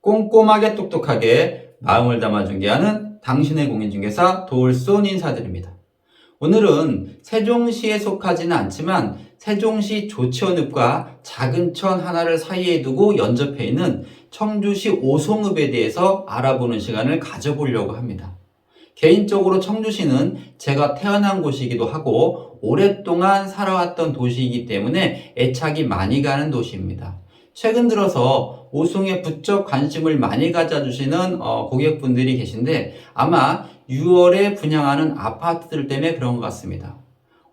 꼼꼼하게 똑똑하게 마음을 담아 중개하는 당신의 공인중개사 도울손 인사드립니다. 오늘은 세종시에 속하지는 않지만 세종시 조치원읍과 작은천 하나를 사이에 두고 연접해 있는 청주시 오송읍에 대해서 알아보는 시간을 가져보려고 합니다. 개인적으로 청주시는 제가 태어난 곳이기도 하고 오랫동안 살아왔던 도시이기 때문에 애착이 많이 가는 도시입니다. 최근 들어서 오송에 부쩍 관심을 많이 가져주시는 고객분들이 계신데 아마 6월에 분양하는 아파트들 때문에 그런 것 같습니다.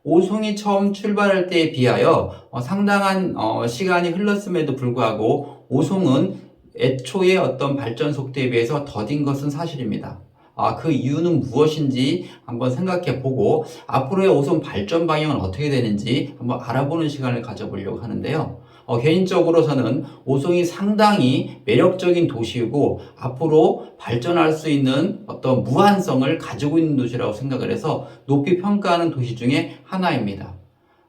오송이 처음 출발할 때에 비하여 상당한 시간이 흘렀음에도 불구하고 오송은 애초에 어떤 발전 속도에 비해서 더딘 것은 사실입니다. 그 이유는 무엇인지 한번 생각해 보고 앞으로의 오송 발전 방향은 어떻게 되는지 한번 알아보는 시간을 가져보려고 하는데요. 개인적으로 저는 오송이 상당히 매력적인 도시이고 앞으로 발전할 수 있는 어떤 무한성을 가지고 있는 도시라고 생각을 해서 높이 평가하는 도시 중에 하나입니다.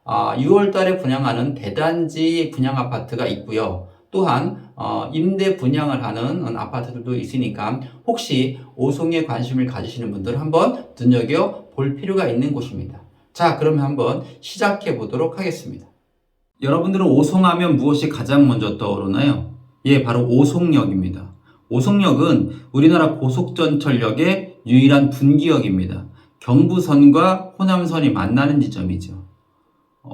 6월 달에 분양하는 대단지 분양 아파트가 있고요. 또한 임대 분양을 하는 아파트들도 있으니까 혹시 오송에 관심을 가지시는 분들 한번 눈여겨볼 필요가 있는 곳입니다. 자, 그러면 한번 시작해 보도록 하겠습니다. 여러분들은 오송하면 무엇이 가장 먼저 떠오르나요? 예, 바로 오송역입니다. 오송역은 우리나라 고속전철역의 유일한 분기역입니다. 경부선과 호남선이 만나는 지점이죠.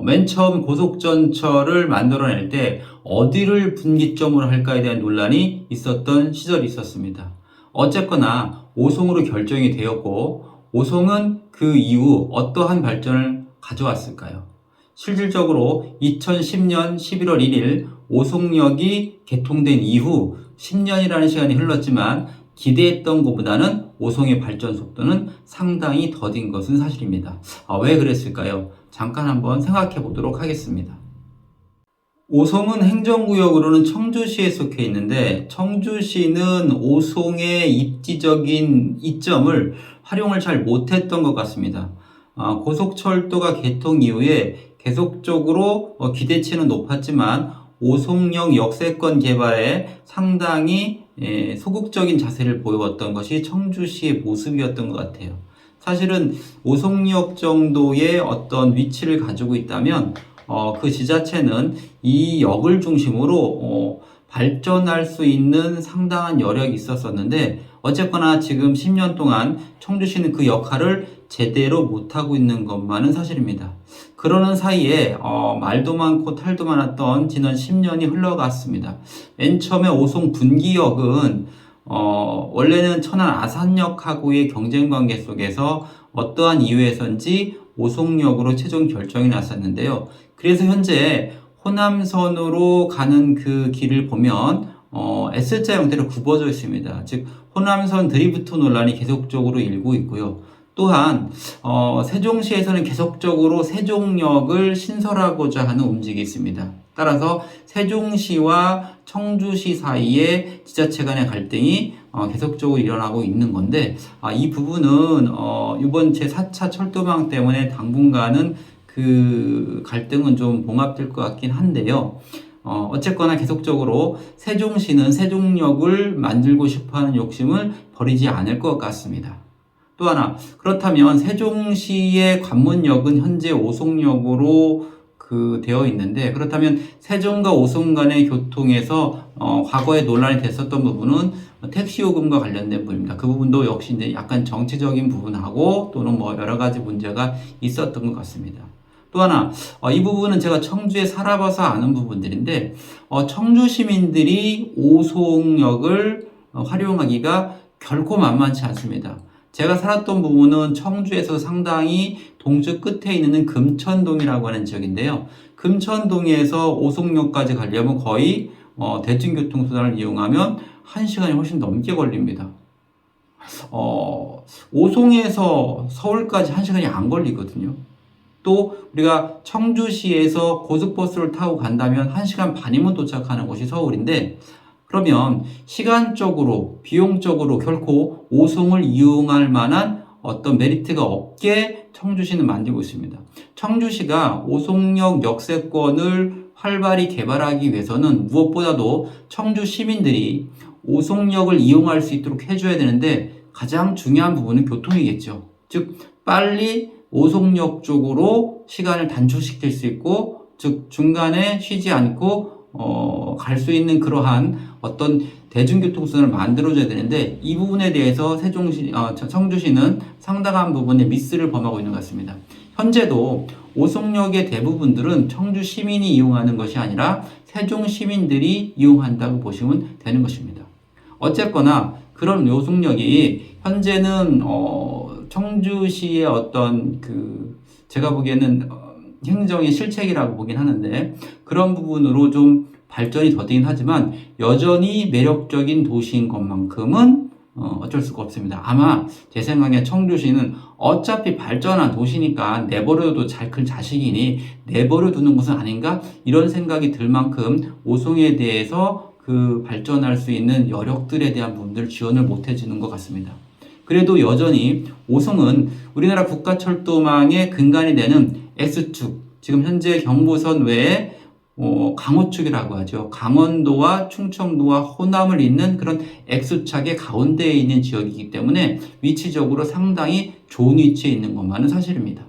맨 처음 고속전철을 만들어낼 때 어디를 분기점으로 할까에 대한 논란이 있었던 시절이 있었습니다. 어쨌거나 오송으로 결정이 되었고 오송은 그 이후 어떠한 발전을 가져왔을까요? 실질적으로 2010년 11월 1일 오송역이 개통된 이후 10년이라는 시간이 흘렀지만 기대했던 것보다는 오송의 발전 속도는 상당히 더딘 것은 사실입니다. 왜 그랬을까요? 잠깐 한번 생각해 보도록 하겠습니다. 오송은 행정구역으로는 청주시에 속해 있는데 청주시는 오송의 입지적인 이점을 활용을 잘 못했던 것 같습니다. 고속철도가 개통 이후에 계속적으로 기대치는 높았지만 오송역 역세권 개발에 상당히 소극적인 자세를 보여왔던 것이 청주시의 모습이었던 것 같아요. 사실은 오송역 정도의 어떤 위치를 가지고 있다면 그 지자체는 이 역을 중심으로 발전할 수 있는 상당한 여력이 있었었는데 어쨌거나 지금 10년 동안 청주시는 그 역할을 제대로 못하고 있는 것만은 사실입니다. 그러는 사이에 말도 많고 탈도 많았던 지난 10년이 흘러갔습니다. 맨 처음에 오송 분기역은 원래는 천안 아산역하고의 경쟁 관계 속에서 어떠한 이유에선지 오송역으로 최종 결정이 났었는데요. 그래서 현재 호남선으로 가는 그 길을 보면 S자 형태로 굽어져 있습니다. 즉 호남선 드리프트 논란이 계속적으로 일고 있고요. 또한 세종시에서는 계속적으로 세종역을 신설하고자 하는 움직임이 있습니다. 따라서 세종시와 청주시 사이에 지자체 간의 갈등이 계속적으로 일어나고 있는 건데 이 부분은 이번 제4차 철도망 때문에 당분간은 그 갈등은 좀 봉합될 것 같긴 한데요. 어쨌거나 계속적으로 세종시는 세종역을 만들고 싶어하는 욕심을 버리지 않을 것 같습니다. 또 하나, 그렇다면 세종시의 관문역은 현재 오송역으로 되어 있는데 그렇다면 세종과 오송 간의 교통에서 과거에 논란이 됐었던 부분은 택시 요금과 관련된 부분입니다. 그 부분도 역시 이제 약간 정치적인 부분하고 또는 여러 가지 문제가 있었던 것 같습니다. 또 하나, 이 부분은 제가 청주에 살아봐서 아는 부분들인데 청주 시민들이 오송역을 활용하기가 결코 만만치 않습니다. 제가 살았던 부분은 청주에서 상당히 동쪽 끝에 있는 금천동이라고 하는 지역인데요. 금천동에서 오송역까지 가려면 거의 대중교통수단을 이용하면 1시간이 훨씬 넘게 걸립니다. 오송에서 서울까지 1시간이 안 걸리거든요. 또 우리가 청주시에서 고속버스를 타고 간다면 1시간 반이면 도착하는 곳이 서울인데 그러면 시간적으로 비용적으로 결코 오송을 이용할 만한 어떤 메리트가 없게 청주시는 만들고 있습니다. 청주시가 오송역 역세권을 활발히 개발하기 위해서는 무엇보다도 청주 시민들이 오송역을 이용할 수 있도록 해줘야 되는데 가장 중요한 부분은 교통이겠죠. 즉 빨리 오송역 쪽으로 시간을 단축시킬 수 있고, 즉 중간에 쉬지 않고 갈 수 있는 그러한 어떤 대중교통수단을 만들어줘야 되는데, 이 부분에 대해서 청주시는 상당한 부분에 미스를 범하고 있는 것 같습니다. 현재도 오송역의 대부분들은 청주 시민이 이용하는 것이 아니라 세종 시민들이 이용한다고 보시면 되는 것입니다. 어쨌거나 그런 오송역이 현재는 청주시의 어떤 제가 보기에는 행정의 실책이라고 보긴 하는데, 그런 부분으로 좀 발전이 더디긴 하지만 여전히 매력적인 도시인 것만큼은 어쩔 수가 없습니다. 아마 제 생각에 청주시는 어차피 발전한 도시니까 내버려둬도 잘 클 자식이니 내버려 두는 것은 아닌가, 이런 생각이 들 만큼 오송에 대해서 발전할 수 있는 여력들에 대한 부분들 지원을 못 해주는 것 같습니다. 그래도 여전히 오송은 우리나라 국가철도망의 근간이 되는 S축, 지금 현재 경부선 외에 강호축이라고 하죠. 강원도와 충청도와 호남을 잇는 그런 X축의 가운데에 있는 지역이기 때문에 위치적으로 상당히 좋은 위치에 있는 것만은 사실입니다.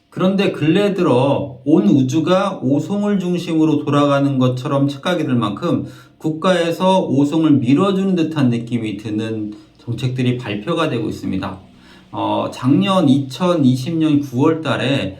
그런데 근래 들어 온 우주가 오송을 중심으로 돌아가는 것처럼 착각이 들 만큼 국가에서 오송을 밀어주는 듯한 느낌이 드는 정책들이 발표가 되고 있습니다. 작년 2020년 9월 달에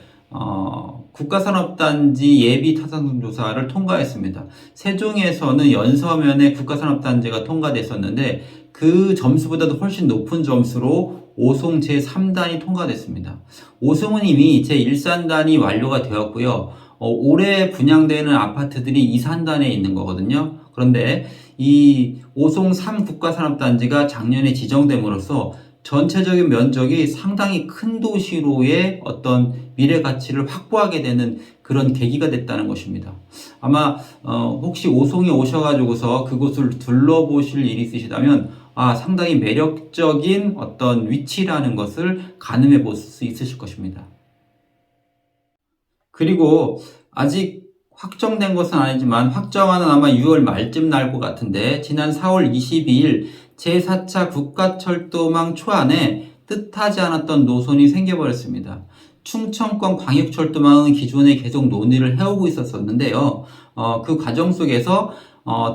국가산업단지 예비 타당성 조사를 통과했습니다. 세종에서는 연서면에 국가산업단지가 통과됐었는데 그 점수보다도 훨씬 높은 점수로 오송 제3단이 통과됐습니다. 오송은 이미 제1산단이 완료가 되었고요. 올해 분양되는 아파트들이 2, 3단에 있는 거거든요. 그런데 이 오송 3 국가산업단지가 작년에 지정됨으로써 전체적인 면적이 상당히 큰 도시로의 어떤 미래 가치를 확보하게 되는 그런 계기가 됐다는 것입니다. 아마 혹시 오송에 오셔가지고서 그곳을 둘러보실 일이 있으시다면 상당히 매력적인 어떤 위치라는 것을 가늠해 볼 수 있으실 것입니다. 그리고 아직 확정된 것은 아니지만 확정안은 아마 6월 말쯤 날 것 같은데, 지난 4월 22일 제4차 국가철도망 초안에 뜻하지 않았던 노선이 생겨버렸습니다. 충청권 광역철도망은 기존에 계속 논의를 해오고 있었는데요. 그 과정 속에서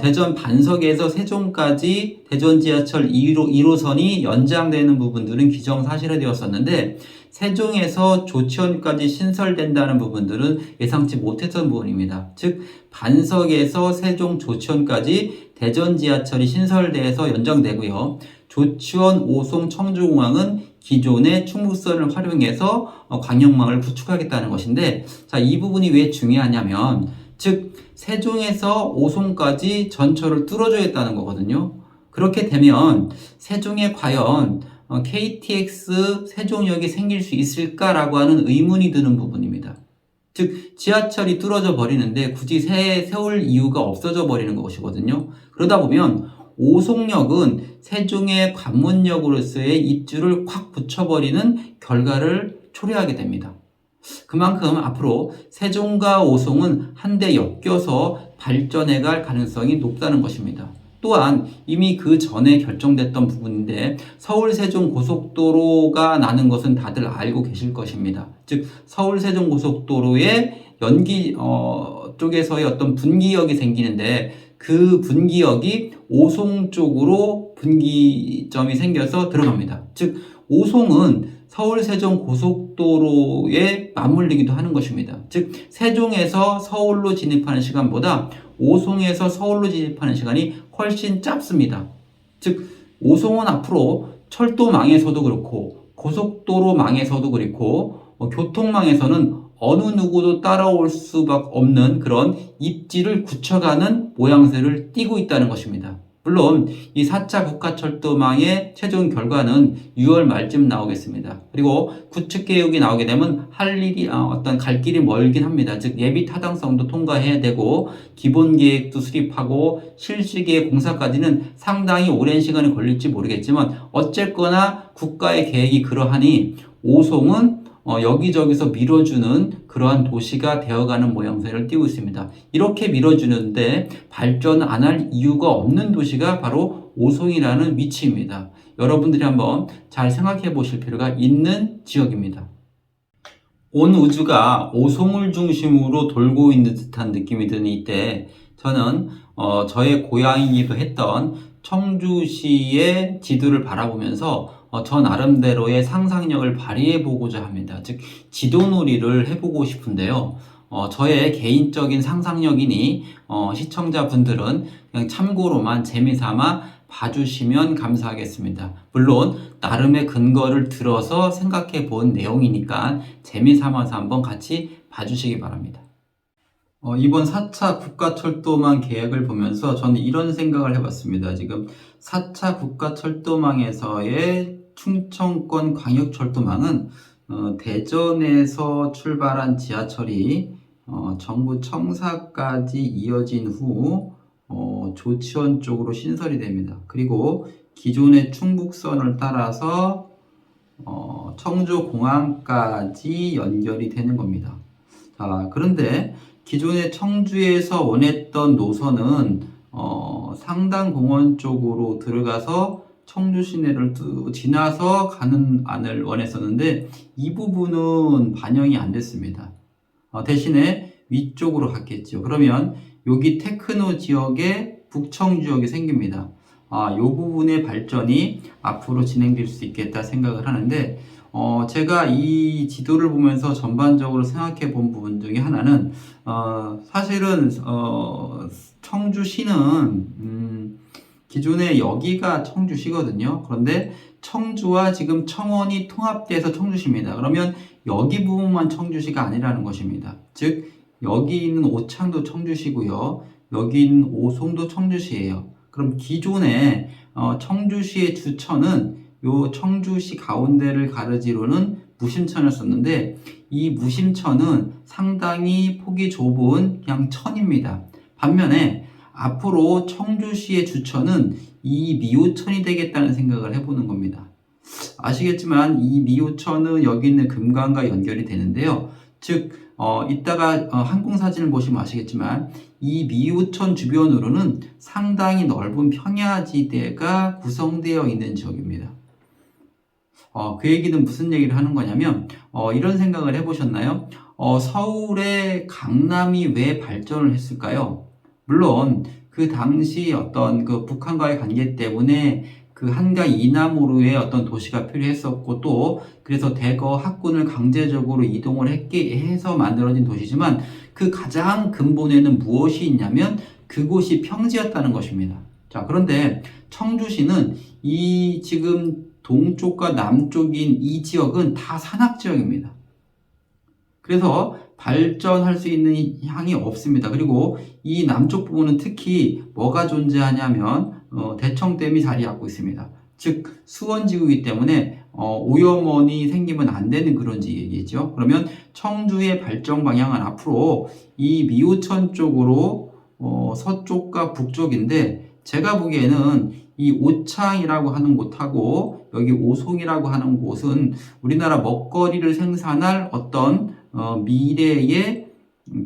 대전 반석에서 세종까지 대전 지하철 1호선이 연장되는 부분들은 기정사실화되었었는데, 세종에서 조치원까지 신설된다는 부분들은 예상치 못했던 부분입니다. 즉 반석에서 세종 조치원까지 대전 지하철이 신설돼서 연장되고요. 조치원, 오송, 청주공항은 기존의 충북선을 활용해서 광역망을 구축하겠다는 것인데, 자, 이 부분이 왜 중요하냐면, 즉 세종에서 오송까지 전철을 뚫어줘야겠다는 거거든요. 그렇게 되면 세종에 과연 KTX 세종역이 생길 수 있을까라고 하는 의문이 드는 부분입니다. 즉 지하철이 뚫어져 버리는데 굳이 세울 이유가 없어져 버리는 것이거든요. 그러다 보면 오송역은 세종의 관문역으로서의 입지를 콱 붙여버리는 결과를 초래하게 됩니다. 그만큼 앞으로 세종과 오송은 한데 엮여서 발전해갈 가능성이 높다는 것입니다. 또한 이미 그 전에 결정됐던 부분인데, 서울 세종 고속도로가 나는 것은 다들 알고 계실 것입니다. 즉 서울 세종 고속도로의 연기 쪽에서의 어떤 분기역이 생기는데, 그 분기역이 오송 쪽으로 분기점이 생겨서 들어갑니다. 즉 오송은 서울 세종 고속도로에 맞물리기도 하는 것입니다. 즉 세종에서 서울로 진입하는 시간보다 오송에서 서울로 진입하는 시간이 훨씬 짧습니다. 즉 오송은 앞으로 철도망에서도 그렇고 고속도로망에서도 그렇고 교통망에서는 어느 누구도 따라올 수밖에 없는 그런 입지를 굳혀가는 모양새를 띠고 있다는 것입니다. 물론 이 4차 국가철도망의 최종 결과는 6월 말쯤 나오겠습니다. 그리고 구축 계획이 나오게 되면 할 일이 갈 길이 멀긴 합니다. 즉 예비 타당성도 통과해야 되고 기본 계획도 수립하고 실시 계획 공사까지는 상당히 오랜 시간이 걸릴지 모르겠지만, 어쨌거나 국가의 계획이 그러하니 오송은 여기저기서 밀어주는 그러한 도시가 되어가는 모양새를 띠고 있습니다. 이렇게 밀어주는데 발전 안 할 이유가 없는 도시가 바로 오송이라는 위치입니다. 여러분들이 한번 잘 생각해 보실 필요가 있는 지역입니다. 온 우주가 오송을 중심으로 돌고 있는 듯한 느낌이 드는 이때 저는 저의 고향이기도 했던 청주시의 지도를 바라보면서 저 나름대로의 상상력을 발휘해 보고자 합니다. 즉 지도놀이를 해보고 싶은데요. 저의 개인적인 상상력이니 시청자분들은 그냥 참고로만 재미삼아 봐주시면 감사하겠습니다. 물론 나름의 근거를 들어서 생각해 본 내용이니까 재미삼아서 한번 같이 봐주시기 바랍니다. 이번 4차 국가철도망 계획을 보면서 저는 이런 생각을 해봤습니다. 지금 4차 국가철도망에서의 충청권 광역철도망은 대전에서 출발한 지하철이 정부 청사까지 이어진 후 조치원 쪽으로 신설이 됩니다. 그리고 기존의 충북선을 따라서 청주공항까지 연결이 되는 겁니다. 자, 그런데 기존의 청주에서 원했던 노선은 상당공원 쪽으로 들어가서 청주 시내를 지나서 가는 안을 원했었는데 이 부분은 반영이 안 됐습니다. 대신에 위쪽으로 갔겠죠. 그러면 여기 테크노 지역에 북청 지역이 생깁니다. 이 부분의 발전이 앞으로 진행될 수 있겠다 생각을 하는데 제가 이 지도를 보면서 전반적으로 생각해 본 부분 중에 하나는 사실은 청주시는 기존에 여기가 청주시거든요. 그런데 청주와 지금 청원이 통합돼서 청주시입니다. 그러면 여기 부분만 청주시가 아니라는 것입니다. 즉 여기 있는 오창도 청주시고요. 여기 있는 오송도 청주시예요. 그럼 기존에 청주시의 주천은 요 청주시 가운데를 가르지로는 무심천을 썼는데 이 무심천은 상당히 폭이 좁은 그냥 천입니다. 반면에 앞으로 청주시의 주천은 이 미호천이 되겠다는 생각을 해보는 겁니다. 아시겠지만 이 미호천은 여기 있는 금강과 연결이 되는데요. 즉 이따가 항공사진을 보시면 아시겠지만 이 미호천 주변으로는 상당히 넓은 평야지대가 구성되어 있는 지역입니다. 그 얘기는 무슨 얘기를 하는 거냐면 이런 생각을 해보셨나요? 서울의 강남이 왜 발전을 했을까요? 물론 그 당시 어떤 그 북한과의 관계 때문에 그 한강 이남으로의 어떤 도시가 필요했었고 또 그래서 대거 학군을 강제적으로 이동을 해서 만들어진 도시지만 그 가장 근본에는 무엇이 있냐면 그곳이 평지였다는 것입니다. 자, 그런데 청주시는 이 지금 동쪽과 남쪽인 이 지역은 다 산악지역입니다. 그래서 발전할 수 있는 향이 없습니다. 그리고 이 남쪽 부분은 특히 뭐가 존재하냐면 대청댐이 자리 잡고 있습니다. 즉 수원지구이기 때문에 오염원이 생기면 안 되는 그런 지역이겠죠. 그러면 청주의 발전 방향은 앞으로 이 미호천 쪽으로 서쪽과 북쪽인데 제가 보기에는 이 오창이라고 하는 곳하고 여기 오송이라고 하는 곳은 우리나라 먹거리를 생산할 어떤 미래의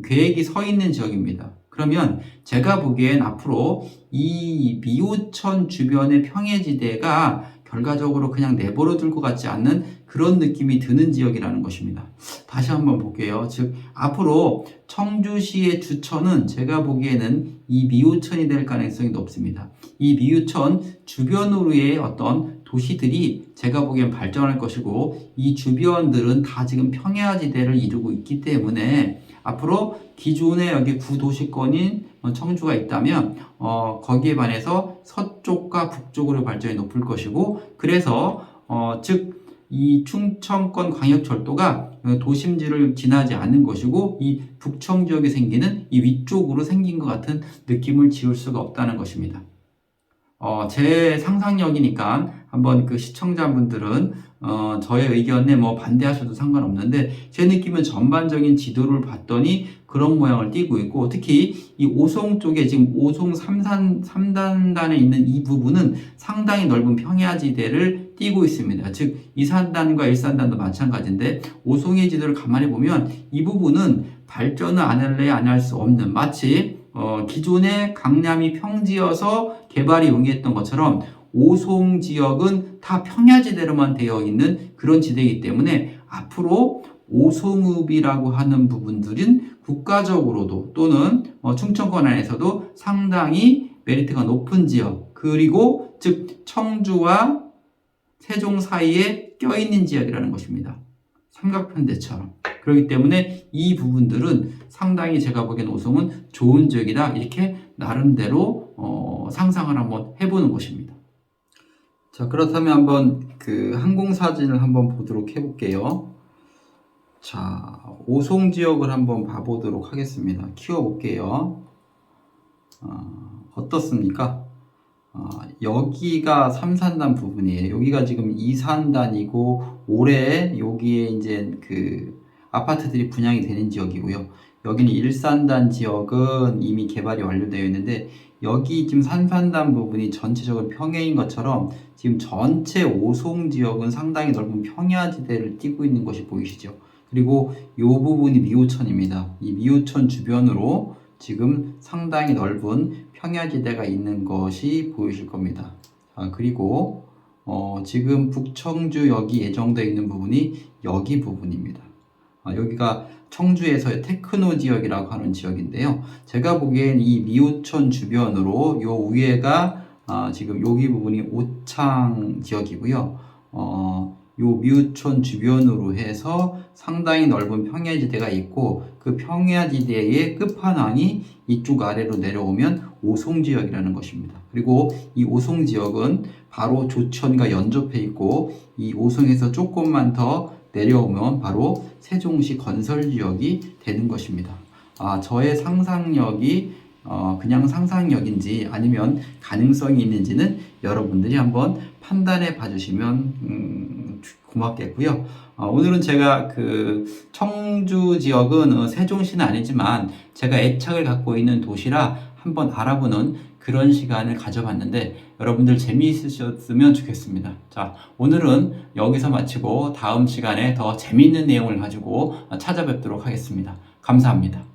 계획이 서 있는 지역입니다. 그러면 제가 보기엔 앞으로 이 미호천 주변의 평해지대가 결과적으로 그냥 내버려 둘 것 같지 않는 그런 느낌이 드는 지역이라는 것입니다. 다시 한번 볼게요. 즉 앞으로 청주시의 주천은 제가 보기에는 이 미호천이 될 가능성이 높습니다. 이 미호천 주변으로의 어떤 도시들이 제가 보기엔 발전할 것이고 이 주변들은 다 지금 평야지대를 이루고 있기 때문에 앞으로 기존에 여기 구도시권인 청주가 있다면 거기에 반해서 서쪽과 북쪽으로 발전이 높을 것이고 그래서 즉 이 충청권 광역철도가 도심지를 지나지 않는 것이고 이 북청 지역에 생기는 이 위쪽으로 생긴 것 같은 느낌을 지울 수가 없다는 것입니다. 제 상상력이니까 한번 그 시청자분들은 저의 의견에 뭐 반대하셔도 상관없는데 제 느낌은 전반적인 지도를 봤더니 그런 모양을 띠고 있고 특히 이 오송 쪽에 지금 오송 3단단에 있는 이 부분은 상당히 넓은 평야지대를 띄고 있습니다. 즉 2산단과 1산단도 마찬가지인데 오송의 지도를 가만히 보면 이 부분은 발전을 안 할래 안 할 수 없는, 마치 기존의 강남이 평지여서 개발이 용이했던 것처럼 오송 지역은 다 평야지대로만 되어 있는 그런 지대이기 때문에 앞으로 오송읍이라고 하는 부분들은 국가적으로도 또는 충청권 안에서도 상당히 메리트가 높은 지역, 그리고 즉 청주와 세종 사이에 껴있는 지역이라는 것입니다. 삼각편대처럼. 그렇기 때문에 이 부분들은 상당히 제가 보기엔 오송은 좋은 지역이다, 이렇게 나름대로 상상을 한번 해보는 것입니다. 자, 그렇다면 한번 그 항공사진을 한번 보도록 해볼게요. 자, 오송 지역을 한번 봐보도록 하겠습니다. 키워볼게요. 어떻습니까? 여기가 3산단 부분이에요. 여기가 지금 2산단이고 올해 여기에 이제 그 아파트들이 분양이 되는 지역이고요. 여기는 1산단 지역은 이미 개발이 완료되어 있는데, 여기 지금 3산단 부분이 전체적으로 평야인 것처럼 지금 전체 오송 지역은 상당히 넓은 평야지대를 띄고 있는 것이 보이시죠? 그리고 이 부분이 미호천입니다. 이 미호천 주변으로 지금 상당히 넓은 평야지대가 있는 것이 보이실 겁니다. 그리고 지금 북청주역이 예정되어 있는 부분이 여기 부분입니다. 여기가 청주에서의 테크노 지역이라고 하는 지역인데요. 제가 보기엔 이 미호천 주변으로 요 위에가 지금 여기 부분이 오창 지역이고요. 요 미호천 주변으로 해서 상당히 넓은 평야지대가 있고, 그 평야지대의 끝판왕이 이쪽 아래로 내려오면 오송지역이라는 것입니다. 그리고 이 오송지역은 바로 조천과 연접해 있고, 이 오송에서 조금만 더 내려오면 바로 세종시 건설지역이 되는 것입니다. 저의 상상력이 그냥 상상력인지 아니면 가능성이 있는지는 여러분들이 한번 판단해 봐주시면 고맙겠고요. 오늘은 제가 그 청주 지역은 세종시는 아니지만 제가 애착을 갖고 있는 도시라 한번 알아보는 그런 시간을 가져봤는데, 여러분들 재미있으셨으면 좋겠습니다. 자, 오늘은 여기서 마치고 다음 시간에 더 재미있는 내용을 가지고 찾아뵙도록 하겠습니다. 감사합니다.